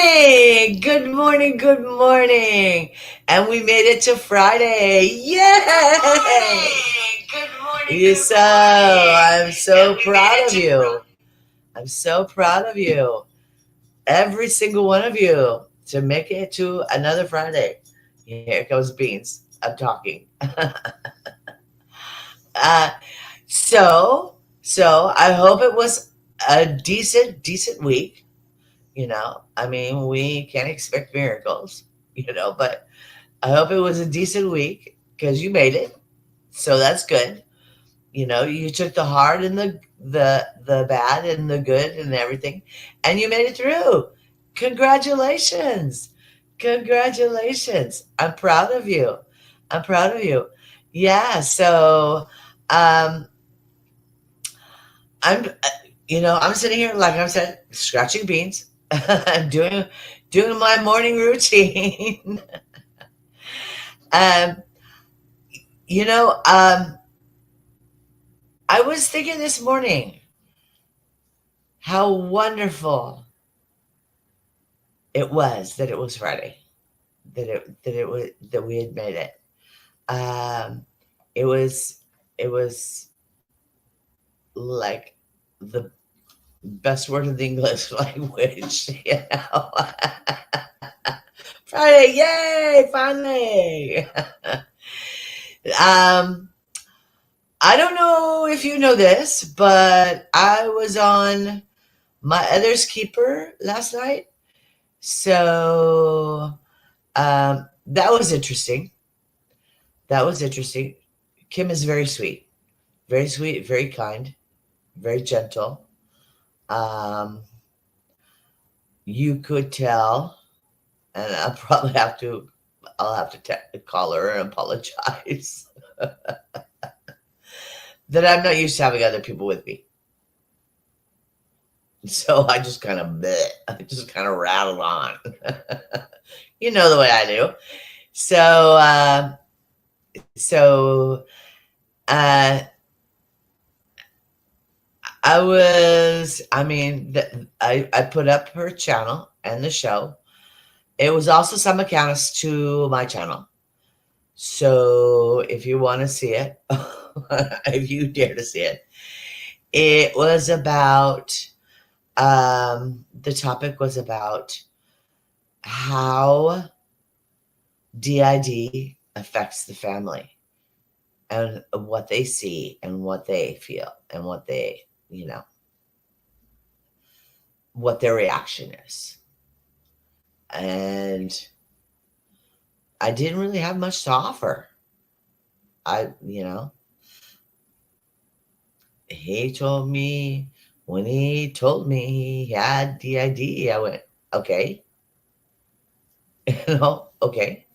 morning! Good morning, good morning. And we made it to Friday. Yay! Good morning, You good so, morning. I'm so And we made proud it of to you. I'm so proud of you. Every single one of you to make it to another Friday. Here comes Beans. I'm talking. uh, so, so I hope it was a decent week. I mean, we can't expect miracles, but I hope it was a decent week because you made it. So that's good. You took the hard and the bad and the good and everything, and you made it through. Congratulations. Congratulations. I'm proud of you. I'm proud of you. Yeah, so um I'm sitting here, like I said, scratching beans. I'm doing my morning routine. um you know um I was thinking this morning how wonderful it was that it was Friday, that we had made it. Um, it was it was like the best word in the English language. Friday, yay! Finally. um, I don't know if you know this, but I was on my other's keeper last night. So that was interesting. That was interesting. Kim is very sweet, very kind, very gentle. Um, you could tell, and I'll have to call her and apologize that I'm not used to having other people with me. So I just kind of rattled on. You know the way I do. So, so uh, I put up her channel and the show. It was also simulcast to my channel. So if you want to see it, if you dare to see it, it was about, the topic was about how DID affects the family and what they see and what they feel and you know, what their reaction is. And I didn't really have much to offer. I, you know, he told me when he told me he had DID, I went, okay, okay.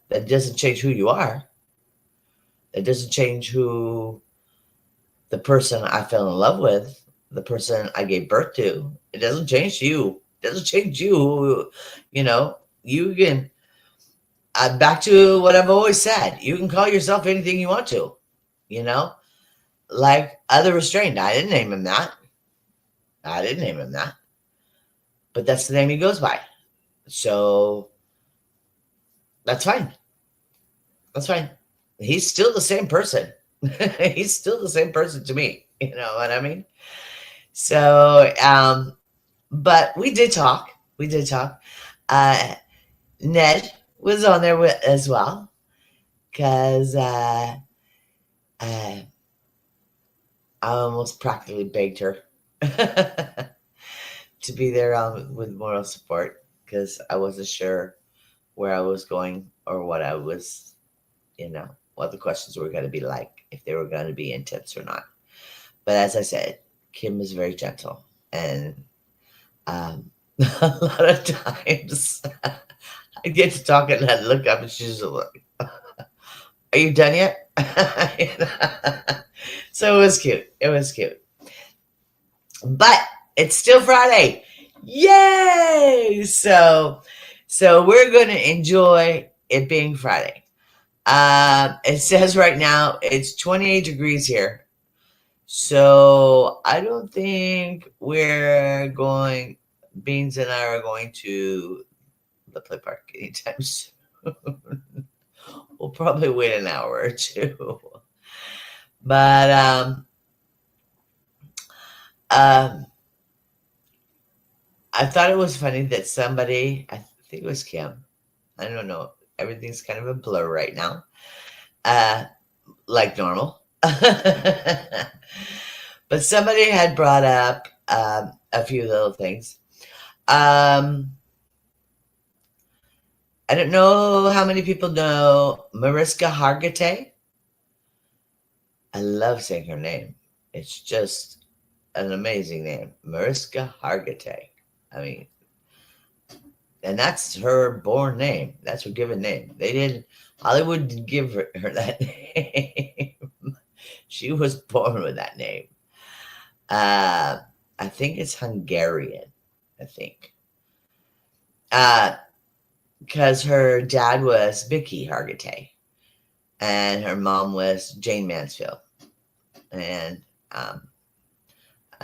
That doesn't change who you are. It doesn't change who the person I fell in love with, the person I gave birth to. It doesn't change you. It doesn't change you. You know, you can, back to what I've always said, you can call yourself anything you want to, you know, like other restrained. I didn't name him that. I didn't name him that, but that's the name he goes by. So that's fine. That's fine. He's still the same person. He's still the same person to me. You know what I mean? So, but we did talk. We did talk. Uh, Ned was on there as well because uh, I almost practically begged her to be there with moral support because I wasn't sure where I was going or what I was, what the questions were going to be like, if they were going to be intense or not. But as I said, Kim is very gentle. And um, a lot of times I get to talk and I look up and she's like, are you done yet? So it was cute. It was cute. But it's still Friday. Yay! So we're going to enjoy it being Friday. It says right now it's 28 degrees here. So I don't think we're going Beans and I are going to the play park anytime soon. We'll probably wait an hour or two. But um, I thought it was funny that somebody, I think it was Kim, I don't know, everything's kind of a blur right now, like normal. But somebody had brought up a few little things. I don't know how many people know Mariska Hargitay. I love saying her name. It's just an amazing name, Mariska Hargitay. I mean, and that's her born name. That's her given name. They didn't. Hollywood didn't give her that name. She was born with that name. I think it's Hungarian. I think. Because her dad was Vicky Hargitay, and her mom was Jane Mansfield. And I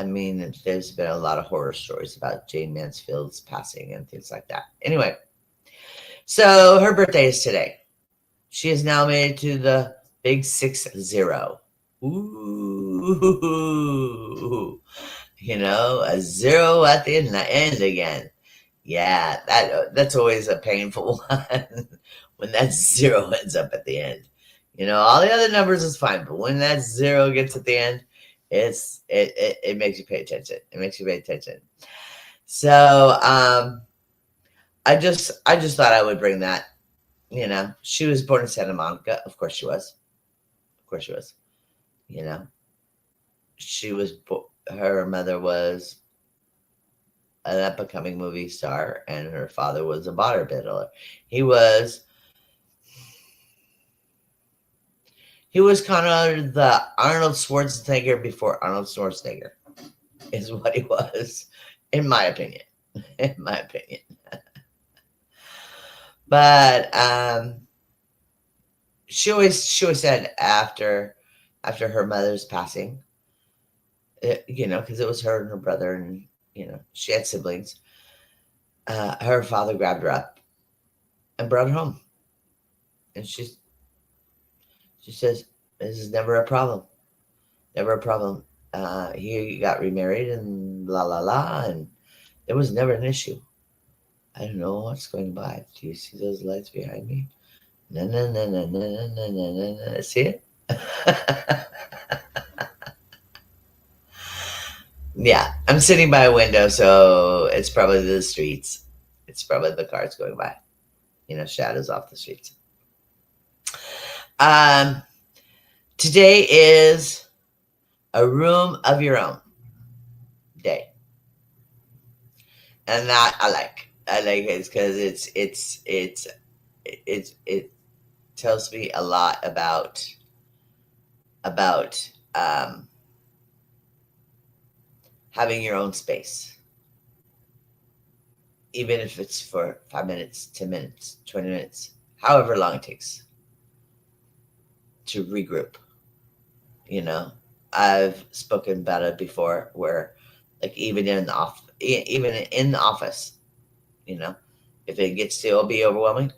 mean, there's been a lot of horror stories about Jane Mansfield's passing and things like that. Anyway, so her birthday is today. She is now made it to the big 6-0. Ooh, you know, a zero at the end again. Yeah, that's always a painful one when that zero ends up at the end. You know, all the other numbers is fine, but when that zero gets at the end, it makes you pay attention. It makes you pay attention. So I just thought I would bring that. You know, she was born in Santa Monica. Of course she was. Of course she was. You know, she was. Her mother was an up-and-coming movie star, and her father was a bodybuilder. He was kind of the Arnold Schwarzenegger before Arnold Schwarzenegger, is what he was, in my opinion. In my opinion. But she always said after her mother's passing, you know, because it was her and her brother, and you know she had siblings. Her father grabbed her up and brought her home, and she says, "This is never a problem, never a problem." He got remarried and la la la, and there was never an issue. I don't know what's going by. Do you see those lights behind me? No, no, no, no, no, no, no, no, no. See it? Yeah, I'm sitting by a window, so it's probably the streets. It's probably the cars going by. You know, shadows off the streets. Um, Today is a room of your own day, and that I like. I like it because it tells me a lot about um, having your own space, even if it's for 5 minutes, 10 minutes, 20 minutes, however long it takes to regroup. You know, I've spoken about it before, where like even in the office, you know, if it gets to be overwhelming,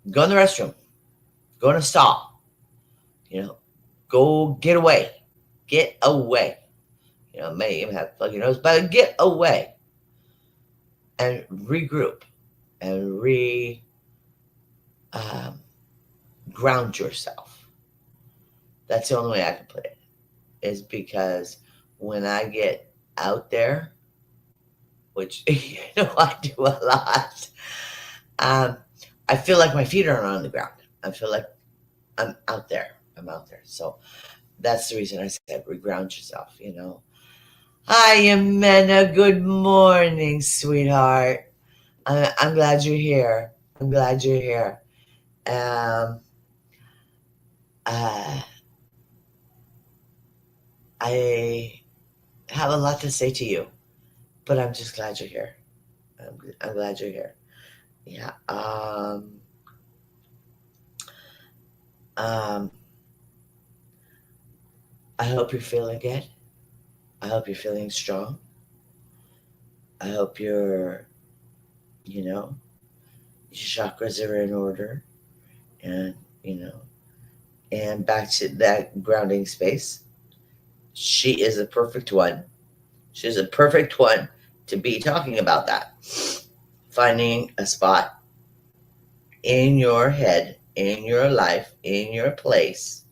go in the restroom, go in a stall, you know, go get away. Get away. You know, may even have to plug your nose, but get away and regroup and um, ground yourself. That's the only way I can put it, is because when I get out there, which you know I do a lot, um, I feel like my feet are on the ground. I feel like I'm out there. I'm out there. So that's the reason I said reground yourself, you know. Hi, Amena. Good morning, sweetheart. I'm glad you're here. I'm glad you're here. Um, uh, I have a lot to say to you, but I'm just glad you're here. I'm glad you're here. Yeah. Um, I hope you're feeling good. I hope you're feeling strong. I hope your chakras are in order, and and back to that grounding space. She is a perfect one. She's a perfect one to be talking about that. Finding a spot in your head, in your life, in your place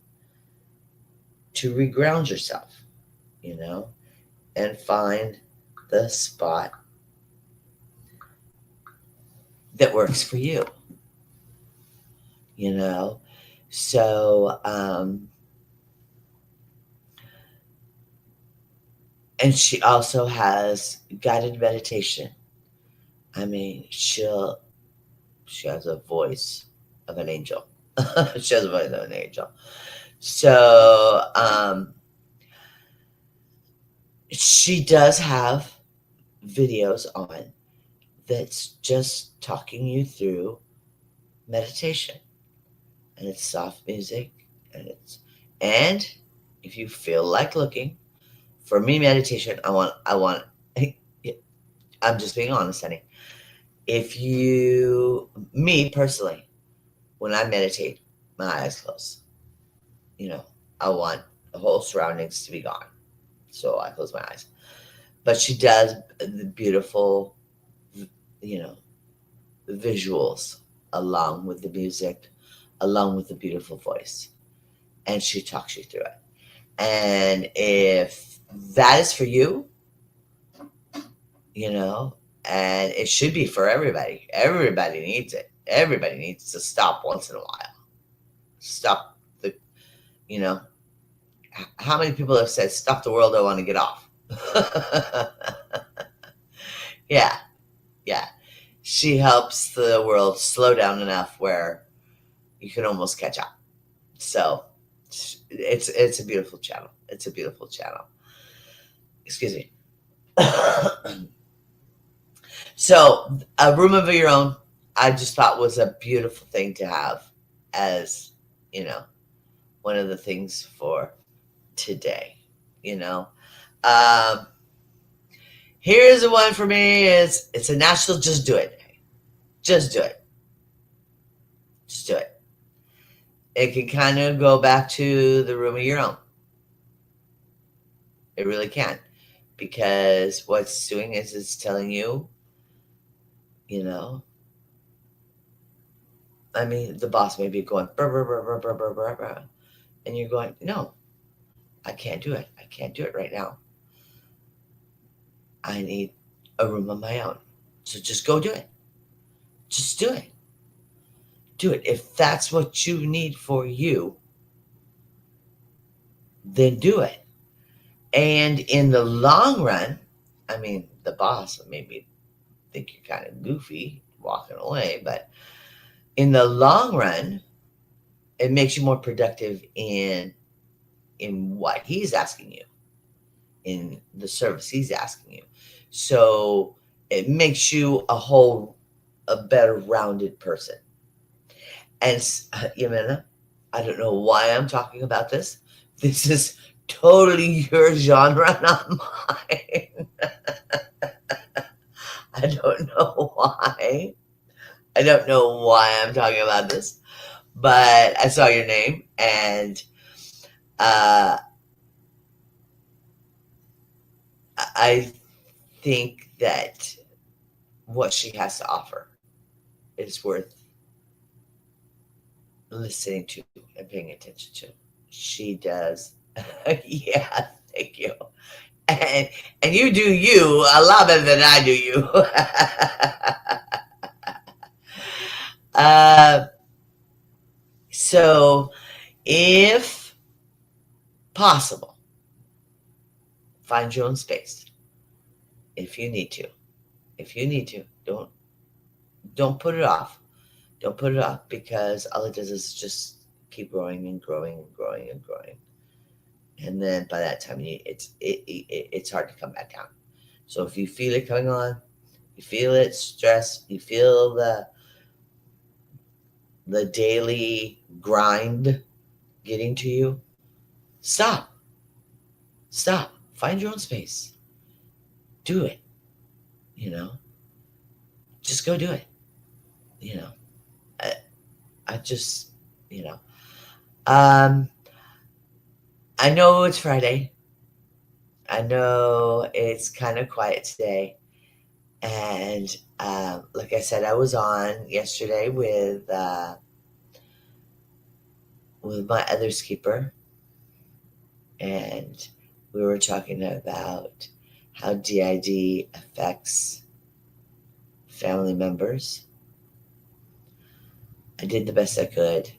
to reground yourself, and find the spot that works for you, you know. So, and she also has guided meditation. I mean, she has a voice of an angel. She has a voice of an angel. So, she does have videos on that's just talking you through meditation, and it's soft music, and if you feel like looking for me meditation, I want I'm just being honest, honey. If you me personally, when I meditate, my eyes close. you know I want the whole surroundings to be gone, so I close my eyes. But she does the beautiful, you know visuals along with the music, along with the beautiful voice, and she talks you through it. And if that is for you, you know, and it should be for everybody. Everybody needs it. Everybody needs to stop once in a while. Stop the, you know, how many people have said, "Stop the world, I want to get off." Yeah, yeah. She helps the world slow down enough where you can almost catch up. So it's a beautiful channel. It's a beautiful channel. Excuse me. So a room of your own, I just thought was a beautiful thing to have as, you know, one of the things for today, you know. Um, Here's the one for me is it's a national just do it day. Just do it. Just do it. It can kind of go back to the room of your own. It really can. Because what it's doing is it's telling you, you know, I mean, the boss may be going, brr, brr, brr, brr, brr, brr, brr, brr, and you're going, no, I can't do it. I can't do it right now. I need a room of my own. So just go do it. Just do it. Do it. If that's what you need for you, then do it. And in the long run, I mean, the boss maybe think you're kind of goofy walking away, but in the long run, it makes you more productive in what he's asking you, in the service he's asking you. So it makes you a better rounded person. And Yamina, I don't know why I'm talking about this. This is totally your genre, not mine. I don't know why. I don't know why I'm talking about this, but I saw your name, and uh, I think that what she has to offer is worth listening to and paying attention to. She does. Yeah, thank you. And you do you a lot better than I do you. uh, so, if possible, find your own space. If you need to, don't put it off. Don't put it off, because all it does is just keep growing and growing and growing and growing. And then by that time, it's hard to come back down. So if you feel it coming on, you feel it stress, you feel the daily grind getting to you, stop. Find your own space. Do it. you know, just go do it. You know, I just, you know, um, I know it's Friday. I know it's kind of quiet today. And like I said, I was on yesterday with my other skipper, and we were talking about how DID affects family members. I did the best I could.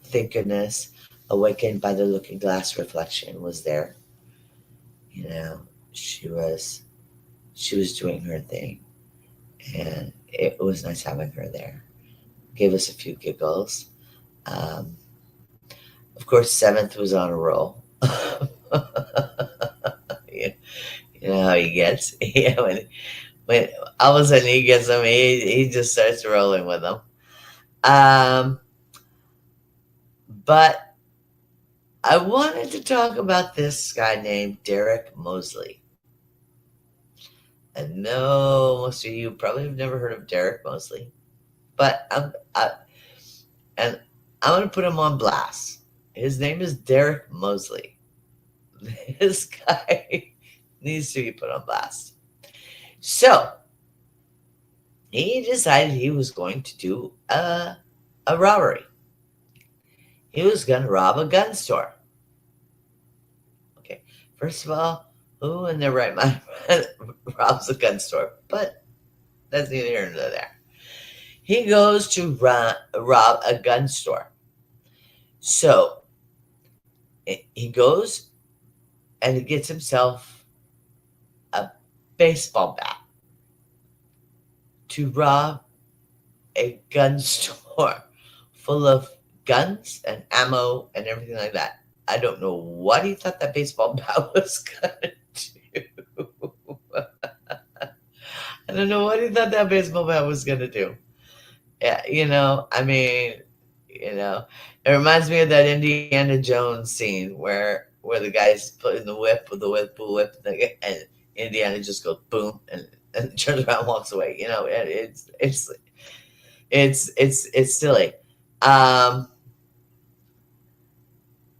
Thank goodness, awakened by the looking glass reflection was there. You know, she was doing her thing, and it was nice having her there. Gave us a few giggles. Um, of course, Seventh was on a roll. you, you know how he gets. Yeah, when all of a sudden he gets them, he just starts rolling with them. Um, but I wanted to talk about this guy named Derek Mosley. I know most of you probably have never heard of Derek Mosley, but and I'm going to put him on blast. His name is Derek Mosley. This guy needs to be put on blast. So he decided he was going to do a robbery. He was going to rob a gun store. Okay, first of all, who in their right mind robs a gun store? But that's neither here nor there. He goes to rob a gun store. So he goes and he gets himself a baseball bat to rob a gun store full of guns and ammo and everything like that. I don't know what he thought that baseball bat was gonna do. I don't know what he thought that baseball bat was gonna do. Yeah, I mean, it reminds me of that Indiana Jones scene where the guy's putting the whip with the whip, and Indiana just goes boom and turns around and walks away. It's silly. Um,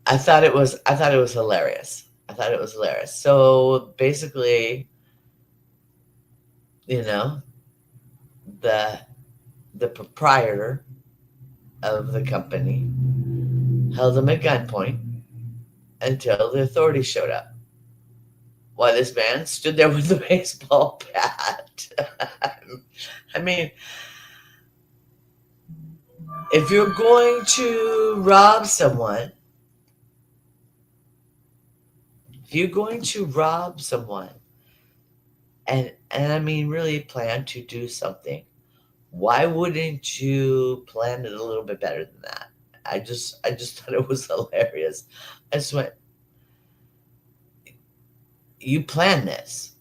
I thought it was hilarious. I thought it was hilarious. So basically, you know, the the proprietor of the company held him at gunpoint until the authorities showed up. While this man stood there with the baseball bat. I mean, if you're going to rob someone, and I mean really plan to do something, why wouldn't you plan it a little bit better than that? I just thought it was hilarious. I just went, you planned this.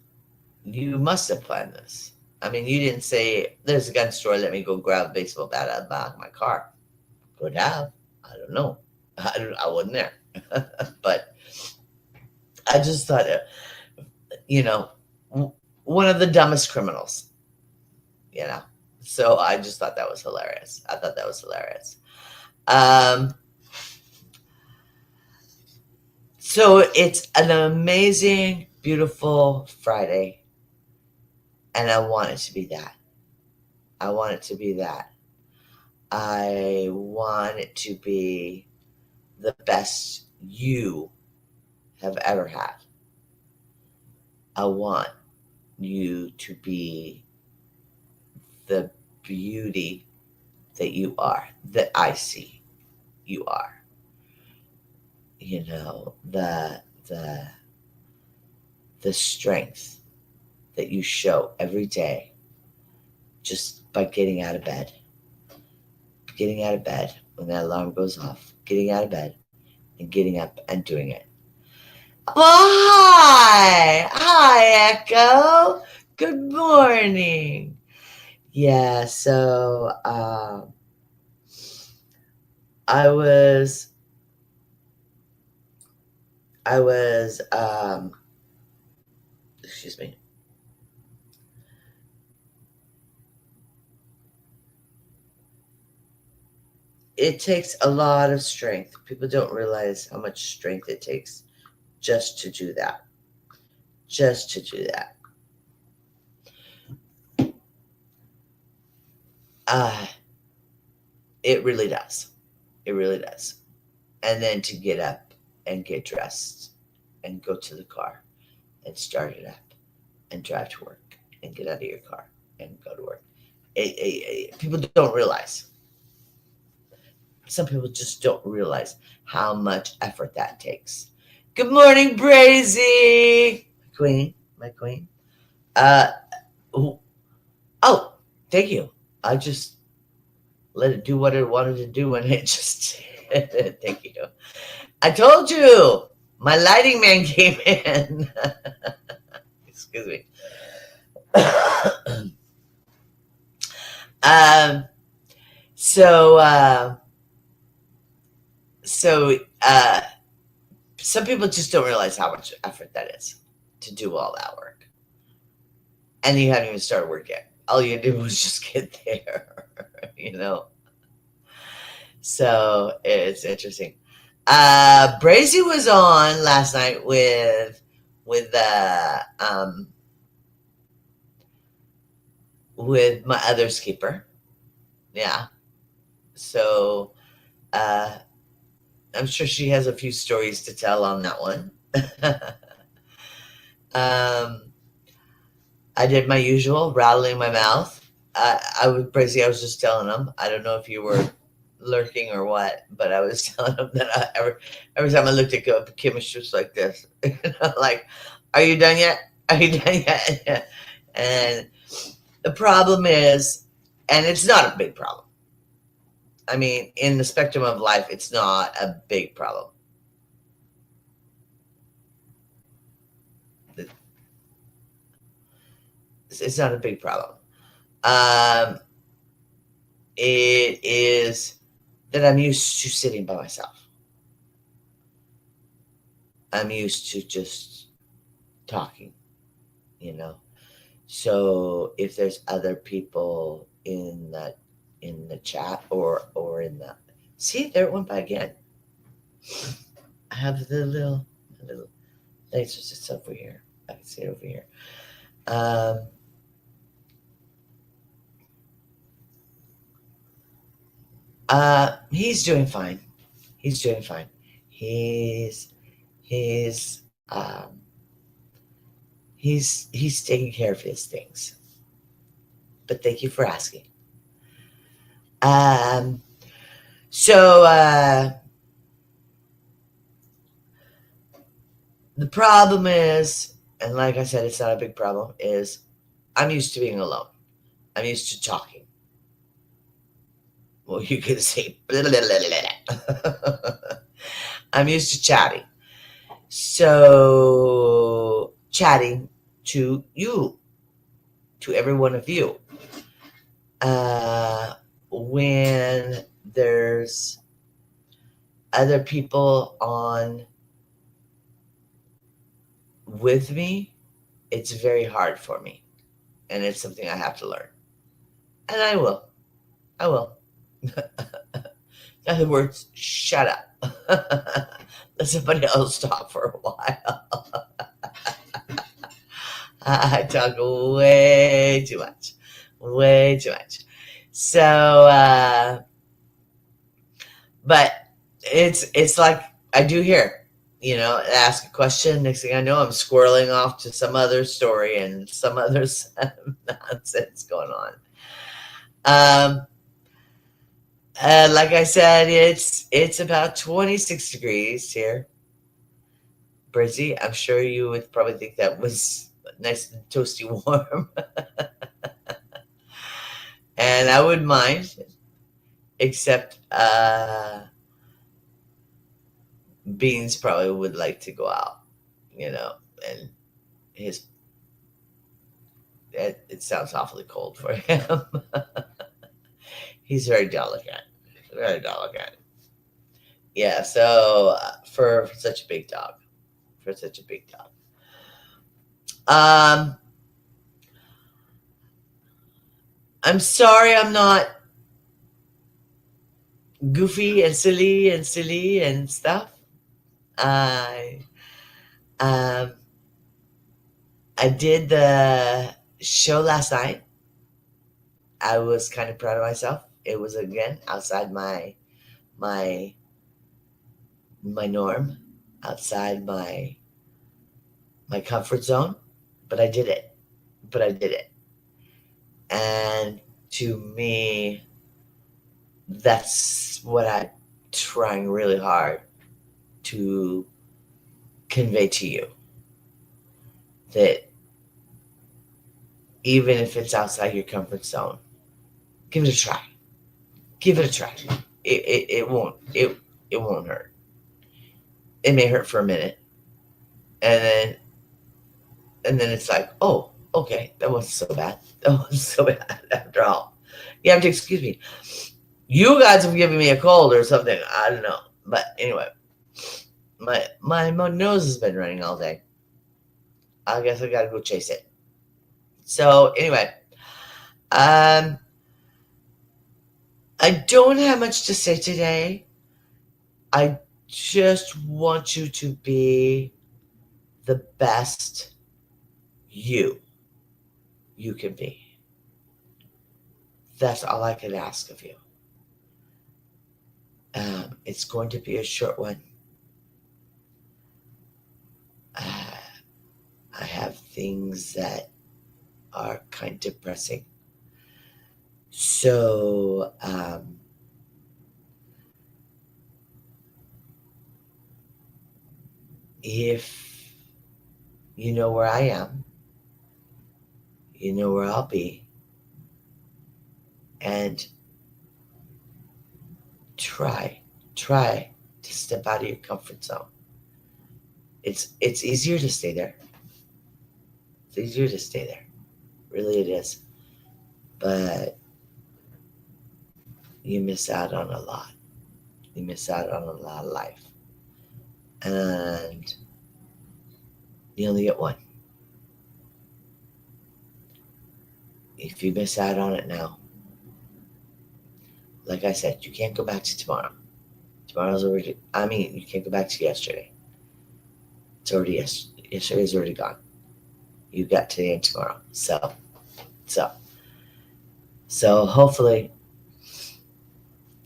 You must have planned this. I mean, you didn't say, there's a gun store, let me go grab a baseball bat out of the back of my car. Could have. I don't know. I wasn't there. But I just thought, you know, one of the dumbest criminals, you know. So I just thought that was hilarious. I thought that was hilarious. Um, so it's an amazing, beautiful Friday. And I want it to be that. I want it to be that. I want it to be the best you have ever had. I want you to be the beauty that you are, that I see you are. The strength that you show every day just by getting out of bed. Getting out of bed when that alarm goes off, getting out of bed and getting up and doing it. Well, hi. Hi, Echo. Good morning. Yeah, so I was I was Excuse me. It takes a lot of strength. People don't realize how much strength it takes just to do that. Just to do that. It really does. It really does. And then to get up and get dressed and go to the car and start it up and drive to work and get out of your car and go to work. People don't realize. Some people just don't realize how much effort that takes. Good morning, Brazy. My queen. Oh, thank you. I just let it do what it wanted to do, and it just. Thank you. I told you, my lighting man came in. Excuse me. um. So. Some people just don't realize how much effort that is to do all that work, and you haven't even started work yet. All you do was just get there, you know. So it's interesting. Brazy was on last night with my other skipper. Yeah. So I'm sure she has a few stories to tell on that one. I did my usual rattling my mouth. I was Brazy. I was just telling him. I don't know if you were lurking or what, but I was telling him that every time I looked at Kim was just like this, like, "Are you done yet? Are you done yet?" And the problem is, and it's not a big problem. I mean, in the spectrum of life, it's not a big problem. It's not a big problem. It is that I'm used to sitting by myself. I'm used to just talking, you know. So if there's other people in the chat or in the see, there it went by again. I have the little lasers. It's over here. I can see it over here. He's doing fine. He's doing fine. He's um he's taking care of his things. But thank you for asking. So the problem is, and like I said, it's not a big problem, is I'm used to being alone. I'm used to talking. Well, you can say, I'm used to chatting. So, chatting to you, to every one of you. When there's other people on with me, it's very hard for me. And it's something I have to learn. And I will. I will. In other words, shut up. Let somebody else talk for a while. I talk way too much. Way too much. So, but it's like I do here, ask a question. Next thing I know, I'm squirreling off to some other story and some other nonsense going on. Like I said, it's about 26 degrees here. Brizzy, I'm sure you would probably think that was nice and toasty warm. And I wouldn't mind, except Beans probably would like to go out, and it sounds awfully cold for him. He's very delicate. Very delicate. Yeah, so for such a big dog. I'm sorry I'm not goofy and silly and stuff. I um I did the show last night. I was kind of proud of myself. It was again outside my my norm, outside my comfort zone, but I did it. But I did it. And to me, that's what I'm trying really hard to convey to you, that even if it's outside your comfort zone, give it a try. Give it a try. It won't it won't hurt. It may hurt for a minute, and then it's like, oh, okay, that wasn't so bad. That wasn't so bad after all. You have to excuse me. You guys have given me a cold or something. I don't know. But anyway, my nose has been running all day. I guess I gotta go chase it. So anyway, I don't have much to say today. I just want you to be the best you can be. That's all I can ask of you. It's going to be a short one. I have things that are kind of depressing. So, if you know where I am, you know where I'll be, and try to step out of your comfort zone. It's easier to stay there. It's easier to stay there. Really, it is. But you miss out on a lot. You miss out on a lot of life. And you only get one. If you miss out on it now, like I said, you can't go back to tomorrow. Tomorrow's already, you can't go back to yesterday. It's already, yesterday's already gone. You got today and tomorrow. So hopefully,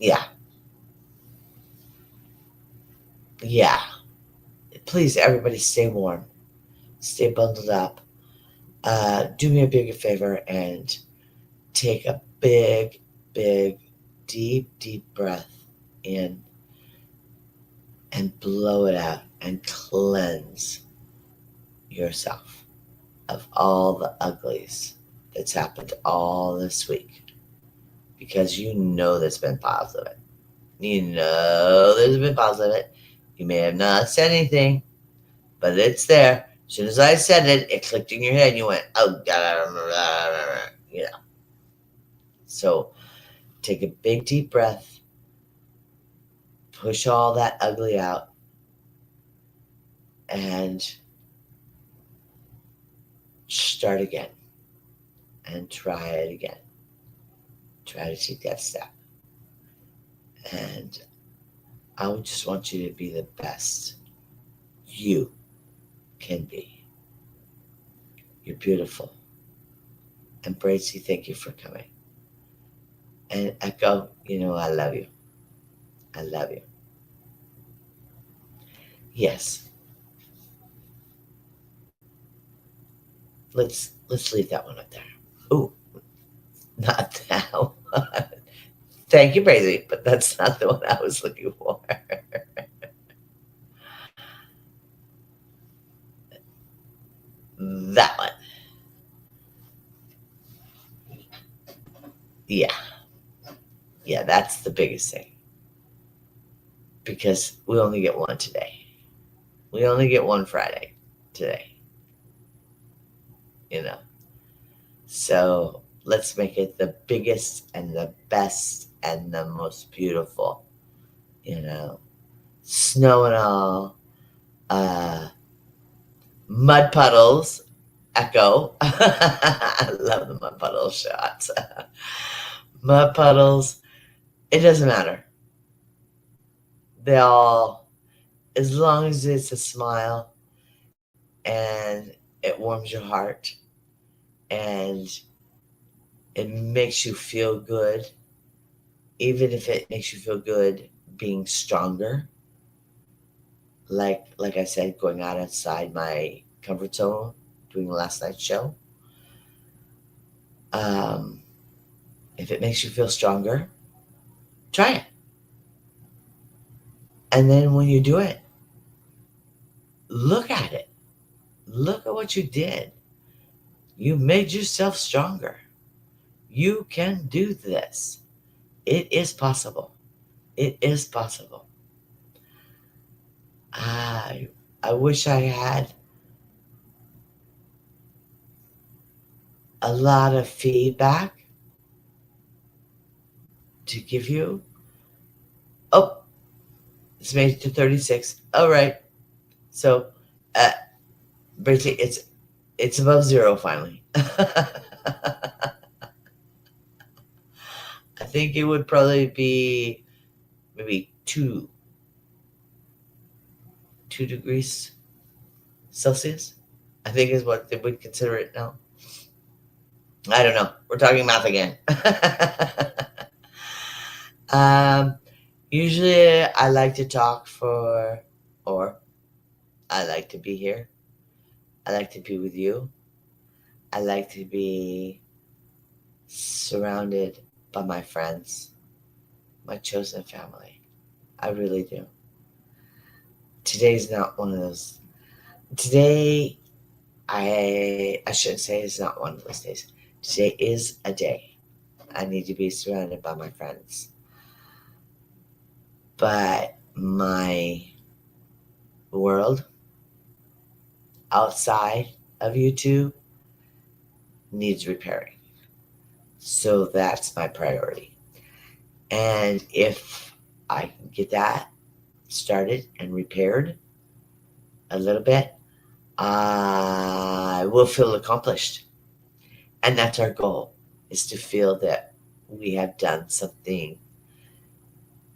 yeah. Please, everybody, stay warm. Stay bundled up. Do me a big favor and take a big, deep breath in and blow it out and cleanse yourself of all the uglies that's happened all this week, because you know there's been piles of it. You know there's been piles of it. You may have not said anything, but it's there. As soon as I said it, it clicked in your head and you went, oh, God, you know. So take a big, deep breath, push all that ugly out, and start again. And try it again. Try to take that step. And I would just want you to be the best you can be. You're beautiful. And Bracy, thank you for coming. And Echo, I love you. I love you. Yes. Let's leave that one up there. Ooh, not that one. Thank you, Brazy, but that's not the one I was looking for. That one. Yeah, that's the biggest thing. Because we only get one today. We only get one Friday today. So let's make it the biggest and the best and the most beautiful. Snow and all, mud puddles Echo. I love the mud puddle shots. Mud puddles, it doesn't matter. They all, as long as it's a smile and it warms your heart and it makes you feel good, even if it makes you feel good being stronger, like I said, going out outside my comfort zone, doing last night's show. Um, if it makes you feel stronger, try it. And then when you do it, look at it. Look at what you did. You made yourself stronger. You can do this. It is possible. It is possible. I wish I had a lot of feedback to give you. Oh, it's made it to 36. All right. So, uh, basically, it's above zero finally. I think it would probably be maybe 2 degrees Celsius. I think is what they would consider it now. I don't know. We're talking math again. um, Usually, I like to talk or I like to be here. I like to be with you. I like to be surrounded by my friends, my chosen family. I really do. Today's not one of those. Today, I shouldn't say it's not one of those days. Today is a day. I need to be surrounded by my friends. But my world outside of YouTube needs repairing. So that's my priority. And if I can get that started and repaired a little bit, I will feel accomplished. And that's our goal, is to feel that we have done something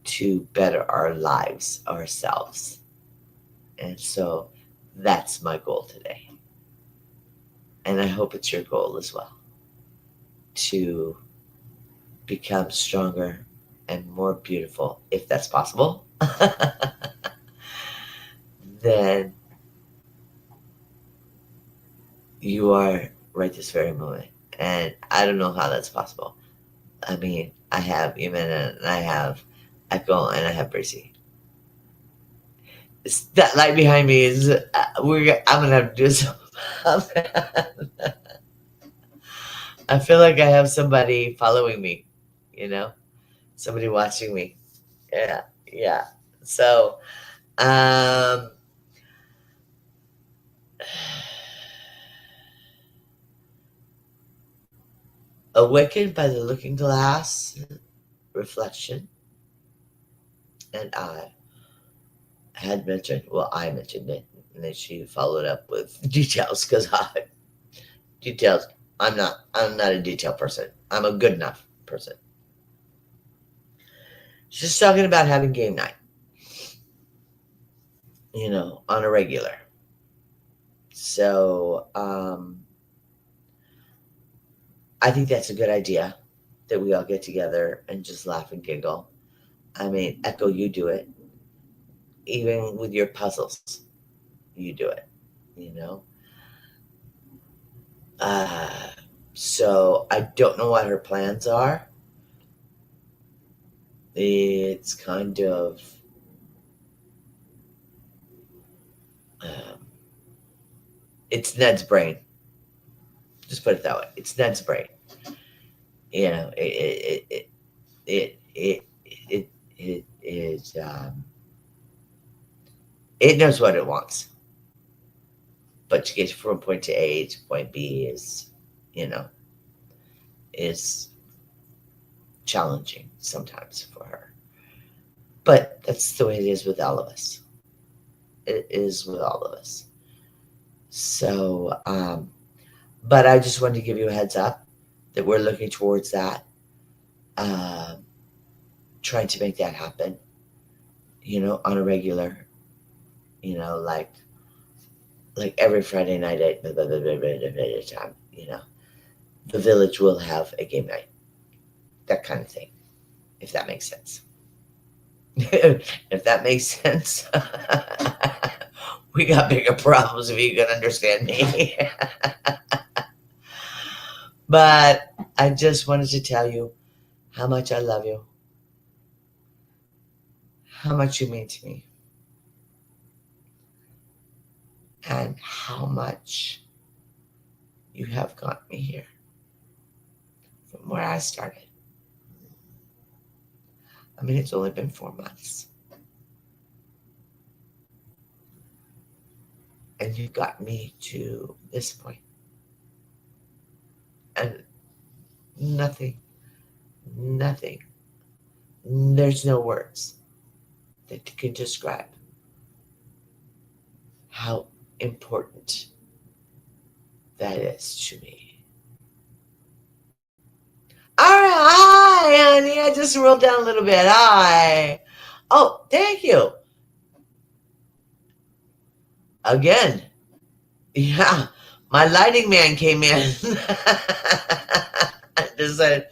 to better our lives, ourselves. And so that's my goal today. And I hope it's your goal as well, to become stronger and more beautiful, if that's possible, than you are right this very moment. And I don't know how that's possible. I mean, I have Jimena and I have Echo and I have Bracy. That light behind me is I'm gonna have to do some. I feel like I have somebody following me, you know, somebody watching me. Yeah, yeah. So, um, awakened by the looking glass reflection, and I had mentioned, well, I mentioned it, and then she followed up with details because details. I'm not a detail person. I'm a good enough person. She's talking about having game night, on a regular. So, I think that's a good idea that we all get together and just laugh and giggle. I mean, Echo, you do it. Even with your puzzles, you do it, you know? Uh, so I don't know what her plans are. It's kind of, um, it's Ned's brain. Just put it that way. It's Ned's brain. You know, it knows what it wants. But to get from point to A to point B you know, is challenging sometimes for her. But that's the way it is with all of us. It is with all of us. So, But I just wanted to give you a heads up that we're looking towards that, um, trying to make that happen, on a regular, like every Friday night at blah, blah, blah, blah, blah, blah, blah, time, the village will have a game night, that kind of thing, if that makes sense. If that makes sense, we got bigger problems if you can understand me. But I just wanted to tell you how much I love you, how much you mean to me, and how much you have got me here from where I started. I mean, it's only been 4 months. And you got me to this point. And nothing, there's no words that can describe how important that is to me. All right, hi, honey. I just rolled down a little bit. Hi. Oh, thank you. Again. Yeah, my lighting man came in. I just said,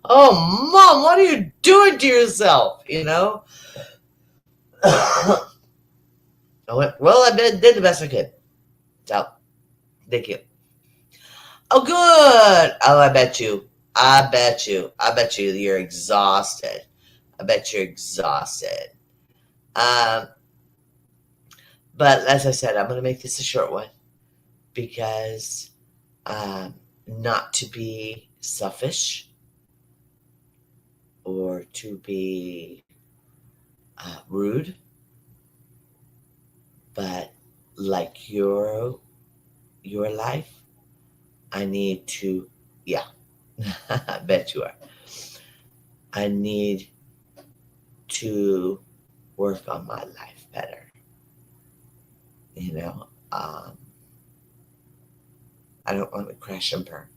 "Oh, Mom, what are you doing to yourself?" I went, "Well, I did the best I could." So, thank you. Oh, good. Oh, I bet you. You're exhausted. I bet you're exhausted. Um, but as I said, I'm going to make this a short one because not to be selfish or to be rude, but like your life, I need to, yeah, I bet you are. I need to work on my life better. I don't want to crash and burn.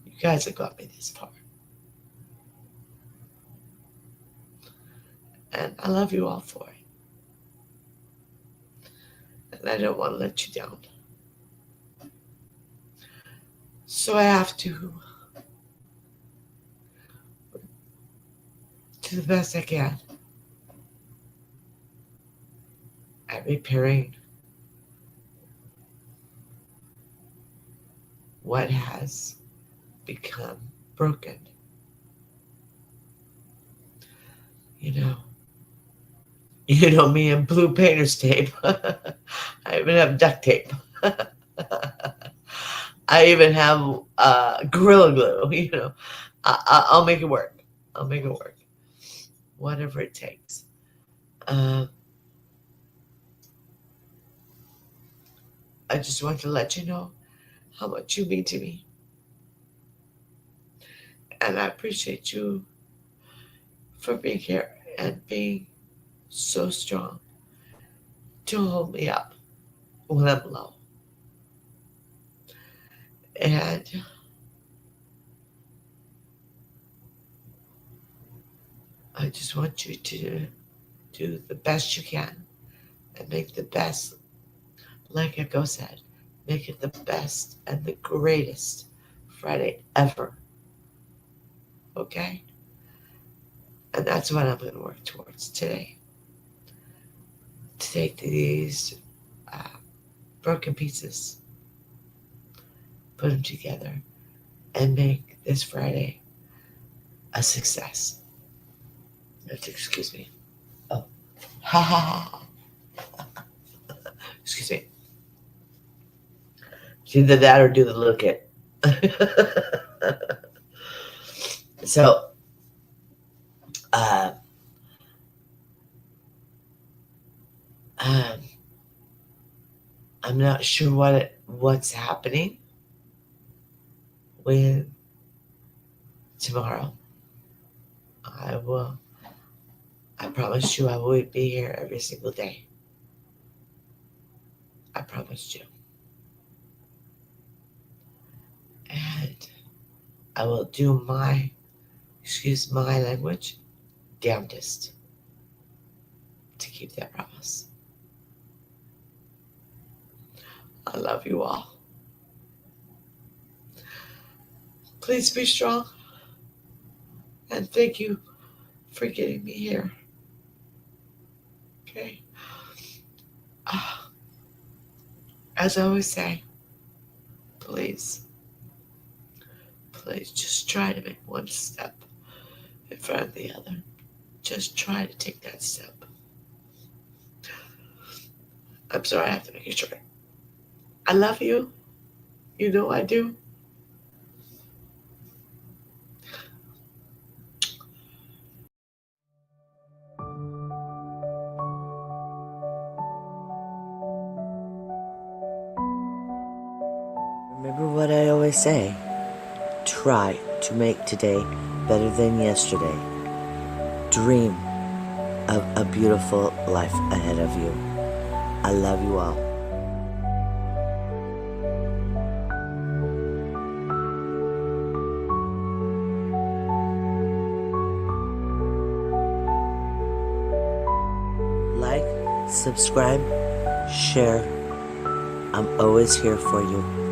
You guys have got me this far. And I love you all for it. And I don't want to let you down. So I have to do the best I can at repairing what has become broken. Me and blue painter's tape. I even have duct tape. I even have Gorilla Glue. I'll make it work. I'll make it work. Whatever it takes. I just want to let you know how much you mean to me. And I appreciate you for being here and being so strong to hold me up when I'm low. And I just want you to do the best you can and make the best, like Echo said, make it the best and the greatest Friday ever. Okay? And that's what I'm going to work towards today. To take these broken pieces, put them together, and make this Friday a success. Excuse me. Oh, ha ha ha. Excuse me. It's either that or do the look it. So, um, I'm not sure what's happening with tomorrow. I promise you I will be here every single day. I promised you. And I will do my, excuse my language, damnedest to keep that promise. I love you all. Please be strong. And thank you for getting me here. Okay. As I always say, please just try to make one step in front of the other. Just try to take that step. I'm sorry I have to make it short. I love you. You know I do. Remember what I always say. Try to make today better than yesterday. Dream of a beautiful life ahead of you. I love you all. Like, subscribe, share. I'm always here for you.